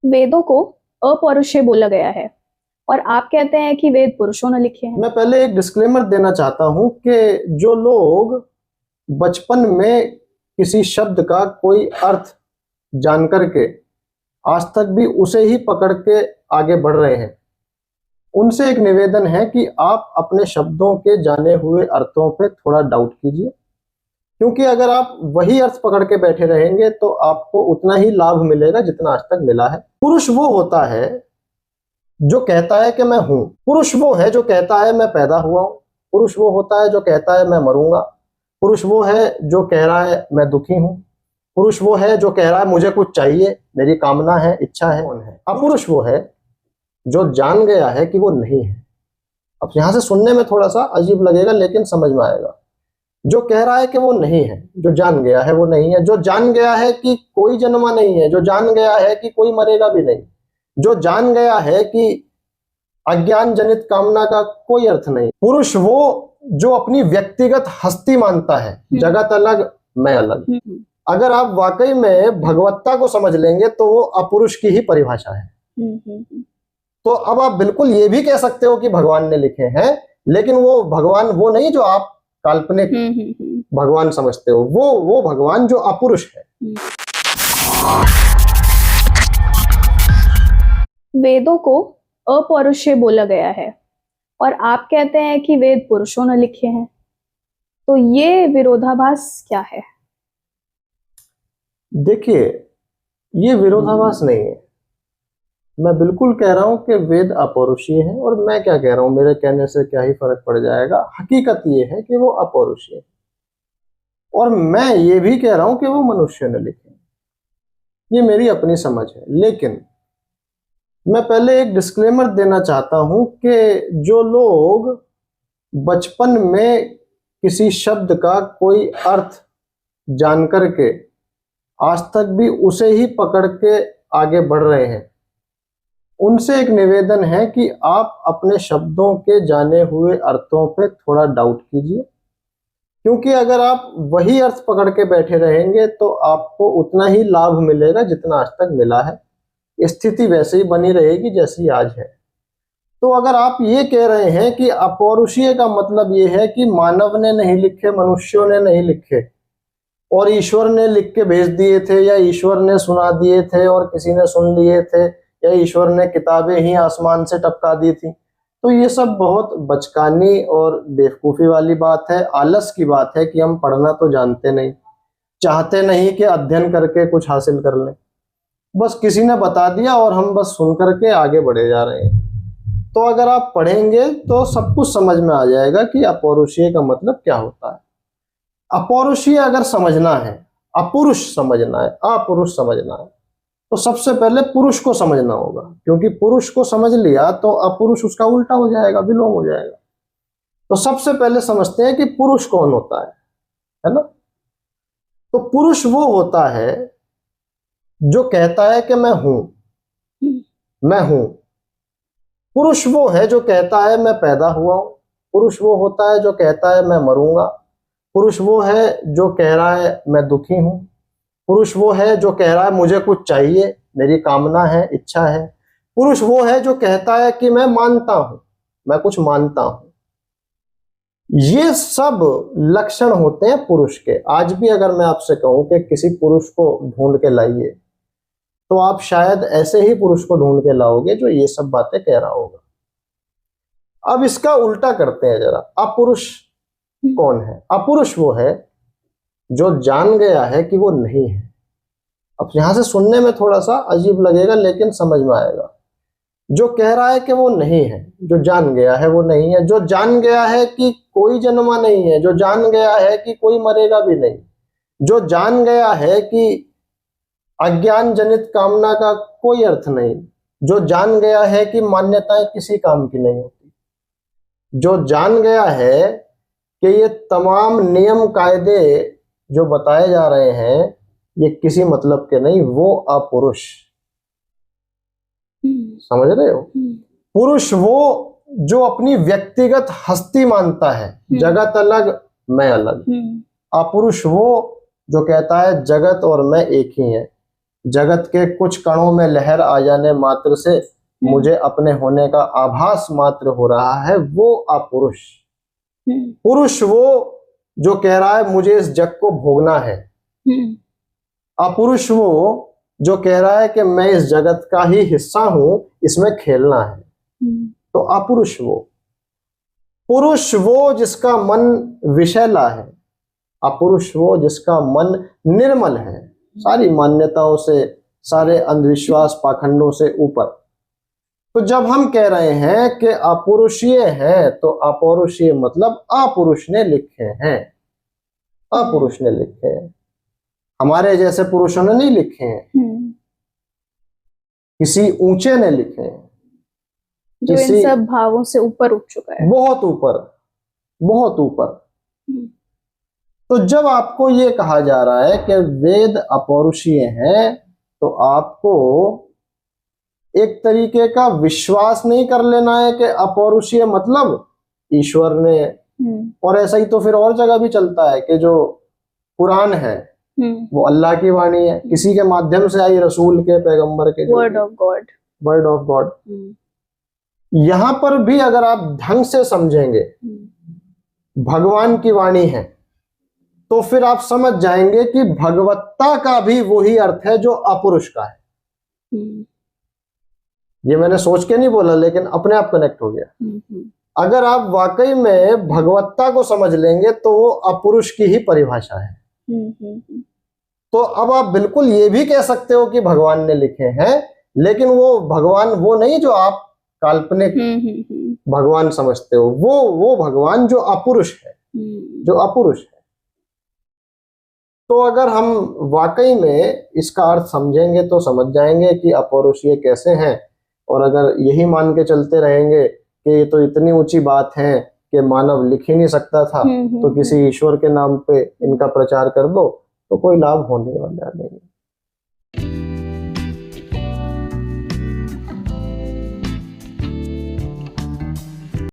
वेदों को अपौरुषेय बोला गया है और आप कहते हैं कि वेद पुरुषों ने लिखे हैं। मैं पहले एक डिस्क्लेमर देना चाहता हूं कि जो लोग बचपन में किसी शब्द का कोई अर्थ जान करके आज तक भी उसे ही पकड़ के आगे बढ़ रहे हैं, उनसे एक निवेदन है कि आप अपने शब्दों के जाने हुए अर्थों पे थोड़ा डाउट कीजिए, क्योंकि अगर आप वही अर्थ पकड़ के बैठे रहेंगे तो आपको उतना ही लाभ मिलेगा जितना आज तक मिला है। पुरुष वो होता है जो कहता है कि मैं हूं। पुरुष वो है जो कहता है मैं पैदा हुआ हूं। पुरुष वो होता है जो कहता है मैं मरूंगा। पुरुष वो है जो कह रहा है मैं दुखी हूं। पुरुष वो है जो कह रहा है मुझे कुछ चाहिए, मेरी कामना है, इच्छा है। अपुरुष वो है जो जान गया है कि वो नहीं है। अब यहां से सुनने में थोड़ा सा अजीब लगेगा लेकिन समझ में आएगा। जो कह रहा है कि वो नहीं है, जो जान गया है वो नहीं है, जो जान गया है कि कोई जन्मा नहीं है, जो जान गया है कि कोई मरेगा भी नहीं, जो जान गया है कि अज्ञान जनित कामना का कोई अर्थ नहीं। पुरुष वो जो अपनी व्यक्तिगत हस्ती मानता है, जगत अलग मैं अलग। अगर आप वाकई में भगवत्ता को समझ लेंगे तो वो अपुरुष की ही परिभाषा है। तो अब आप बिल्कुल ये भी कह सकते हो कि भगवान ने लिखे हैं, लेकिन वो भगवान वो नहीं जो आप काल्पनिक भगवान समझते हो, वो भगवान जो अपुरुष है। वेदों को अपौरुषेय बोला गया है और आप कहते हैं कि वेद पुरुषों ने लिखे हैं, तो ये विरोधाभास क्या है? देखिए, ये विरोधाभास नहीं है। मैं बिल्कुल कह रहा हूं कि वेद अपौरुषीय है, और मैं क्या कह रहा हूं, मेरे कहने से क्या ही फर्क पड़ जाएगा। हकीकत ये है कि वो अपौरुषीय है, और मैं ये भी कह रहा हूं कि वो मनुष्य ने लिखे। ये मेरी अपनी समझ है, लेकिन मैं पहले एक डिस्क्लेमर देना चाहता हूं कि जो लोग बचपन में किसी शब्द का कोई अर्थ जान करके आज तक भी उसे ही पकड़ के आगे बढ़ रहे हैं, उनसे एक निवेदन है कि आप अपने शब्दों के जाने हुए अर्थों पे थोड़ा डाउट कीजिए, क्योंकि अगर आप वही अर्थ पकड़ के बैठे रहेंगे तो आपको उतना ही लाभ मिलेगा जितना आज तक मिला है। स्थिति वैसे ही बनी रहेगी जैसी आज है। तो अगर आप ये कह रहे हैं कि अपौरुषीय का मतलब ये है कि मानव ने नहीं लिखे, मनुष्यों ने नहीं लिखे, और ईश्वर ने लिख के भेज दिए थे, या ईश्वर ने सुना दिए थे और किसी ने सुन लिए थे, या ईश्वर ने किताबें ही आसमान से टपका दी थी, तो ये सब बहुत बचकानी और बेवकूफ़ी वाली बात है। आलस की बात है कि हम पढ़ना तो जानते नहीं, चाहते नहीं कि अध्ययन करके कुछ हासिल कर लें, बस किसी ने बता दिया और हम बस सुन करके आगे बढ़े जा रहे हैं। तो अगर आप पढ़ेंगे तो सब कुछ समझ में आ जाएगा कि अपौरुषीय का मतलब क्या होता है। अपौरुषीय अगर समझना है, अपुरुष समझना है, अपुरुष समझना है, तो सबसे पहले पुरुष को समझना होगा, क्योंकि पुरुष को समझ लिया तो अपुरुष उसका उल्टा हो जाएगा, विलोम हो जाएगा। तो सबसे पहले समझते हैं कि पुरुष कौन होता है ना। तो पुरुष वो होता है जो कहता है कि मैं हूं, मैं हूं। पुरुष वो है जो कहता है मैं पैदा हुआ हूं। पुरुष वो होता है जो कहता है मैं मरूंगा। पुरुष वो है जो कह रहा है मैं दुखी हूं। पुरुष वो है जो कह रहा है मुझे कुछ चाहिए, मेरी कामना है, इच्छा है। पुरुष वो है जो कहता है कि मैं मानता हूं, मैं कुछ मानता हूं। ये सब लक्षण होते हैं पुरुष के। आज भी अगर मैं आपसे कहूं कि किसी पुरुष को ढूंढ के लाइए, तो आप शायद ऐसे ही पुरुष को ढूंढ के लाओगे जो ये सब बातें कह रहा होगा। अब इसका उल्टा करते हैं जरा। अपुरुष कौन है? अपुरुष वो है जो जान गया है कि वो नहीं है। अब यहां से सुनने में थोड़ा सा अजीब लगेगा लेकिन समझ में आएगा। जो कह रहा है कि वो नहीं है, जो जान गया है वो नहीं है, जो जान गया है कि कोई जन्मा नहीं है, जो जान गया है कि कोई मरेगा भी नहीं, जो जान गया है कि अज्ञान जनित कामना का कोई अर्थ नहीं, जो जान गया है कि मान्यताएं किसी काम की नहीं होती, जो जान गया है कि ये तमाम नियम कायदे जो बताए जा रहे हैं ये किसी मतलब के नहीं, वो अपुरुष। समझ रहे हो? पुरुष वो जो अपनी व्यक्तिगत हस्ती मानता है, जगत अलग मैं अलग। अपुरुष वो जो कहता है जगत और मैं एक ही है। जगत के कुछ कणों में लहर आ जाने मात्र से मुझे अपने होने का आभास मात्र हो रहा है, वो अपुरुष। पुरुष वो जो कह रहा है मुझे इस जग को भोगना है, अपुरुष वो जो कह रहा है कि मैं इस जगत का ही हिस्सा हूं, इसमें खेलना है। तो अपुरुष वो। पुरुष वो जिसका मन विषैला है, अपुरुष वो जिसका मन निर्मल है, सारी मान्यताओं से, सारे अंधविश्वास पाखंडों से ऊपर। तो जब हम कह रहे हैं कि अपुरुषीय है, तो अपौरुषीय मतलब अपुरुष ने लिखे हैं, अपुरुष ने लिखे हैं, हमारे जैसे पुरुषों ने नहीं लिखे हैं, किसी ऊंचे ने लिखे हैं, जो इन सब भावों से ऊपर उठ चुका है, बहुत ऊपर, बहुत ऊपर। तो जब आपको ये कहा जा रहा है कि वेद अपौरुषीय हैं, तो आपको एक तरीके का विश्वास नहीं कर लेना है कि अपौरुषीय मतलब ईश्वर ने, और ऐसा ही तो फिर और जगह भी चलता है कि जो कुरान है वो अल्लाह की वाणी है, किसी के माध्यम से आई, रसूल के, पैगंबर के, word of God, word of God. यहां पर भी अगर आप ढंग से समझेंगे भगवान की वाणी है, तो फिर आप समझ जाएंगे कि भगवत्ता का भी वही अर्थ है जो अपुरुष का है। ये मैंने सोच के नहीं बोला, लेकिन अपने आप कनेक्ट हो गया। अगर आप वाकई में भगवत्ता को समझ लेंगे तो वो अपुरुष की ही परिभाषा है। तो अब आप बिल्कुल ये भी कह सकते हो कि भगवान ने लिखे हैं, लेकिन वो भगवान वो नहीं जो आप काल्पनिक भगवान समझते हो, वो भगवान जो अपुरुष है, जो अपुरुष है। तो अगर हम वाकई में इसका अर्थ समझेंगे तो समझ जाएंगे कि अपौरुषीय कैसे हैं। और अगर यही मान के चलते रहेंगे कि ये तो इतनी ऊंची बात है कि मानव लिख ही नहीं सकता था, तो किसी ईश्वर के नाम पे इनका प्रचार कर दो, तो कोई लाभ होने वाला नहीं।